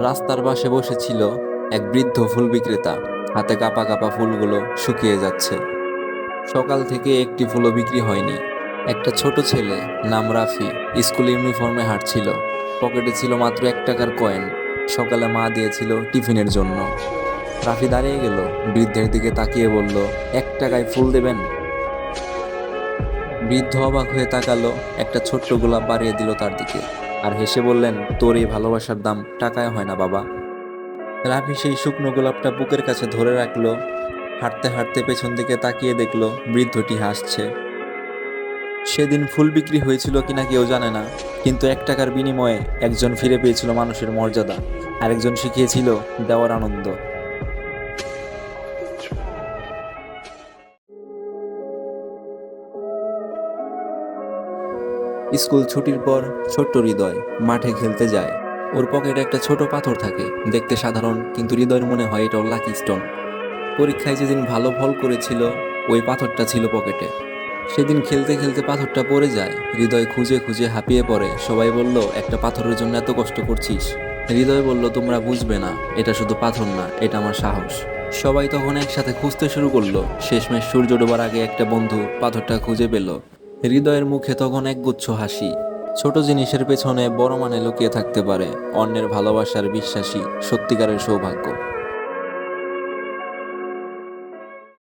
রাস্তার পাশে বসেছিল এক বৃদ্ধ ফুল বিক্রেতা। হাতে কাঁপা কাঁপা ফুলগুলো শুকিয়ে যাচ্ছে। সকাল থেকে একটি ফুলও বিক্রি হয়নি। একটা ছোট ছেলে, নাম রাফি, স্কুল ইউনিফর্মে হাঁটছিল। পকেটে ছিল মাত্র 1 টাকার কয়েন। সকালে মা দিয়েছিল টিফিনের জন্য। রাফি দাঁড়িয়ে গেল, বৃদ্ধের দিকে তাকিয়ে বলল, 1 টাকায় ফুল দেবেন? বৃদ্ধ অবাক হয়ে তাকালো, একটা ছোট্ট গোলাপ বাড়িয়ে দিল তার দিকে, আর হেসে বললেন, তোর এই ভালোবাসার দাম টাকায় হয় না বাবা। রাফি সেই শুকনো গোলাপটা বুকের কাছে ধরে রাখলো। হাঁটতে হাঁটতে পেছন দিকে তাকিয়ে দেখলো বৃদ্ধটি হাসছে। সেদিন ফুল বিক্রি হয়েছিল কিনা কেউ জানে না, কিন্তু 1 টাকার বিনিময়ে একজন ফিরে পেয়েছিল মানুষের মর্যাদা, আরেকজন শিখিয়েছিল দেওয়ার আনন্দ। স্কুল ছুটির পর ছোট্ট হৃদয় মাঠে খেলতে যায়। ওর পকেটে একটা ছোট পাথর থাকে, দেখতে সাধারণ, কিন্তু হৃদয়ের মনে হয় এটা ওর লাকি স্টোন। পরীক্ষায় যেদিন ভালো ফল করেছিল, ওই পাথরটা ছিল পকেটে। সেদিন খেলতে খেলতে পাথরটা পড়ে যায়। হৃদয় খুঁজে খুঁজে হাঁপিয়ে পড়ে। সবাই বলল, একটা পাথরের জন্য এত কষ্ট করছিস? হৃদয় বলল, তোমরা বুঝবে না, এটা শুধু পাথর না, এটা আমার সাহস। সবাই তখন একসাথে খুঁজতে শুরু করলো। শেষমেশ সূর্য ডোবার আগে একটা বন্ধু পাথরটা খুঁজে পেল। হৃদয়ের মুখে তখন একগুচ্ছ হাসি। ছোট জিনিসের পেছনে বড় মানে লুকিয়ে থাকতে পারে। অন্যের ভালোবাসার বিশ্বাসী সত্যিকারের সৌভাগ্য।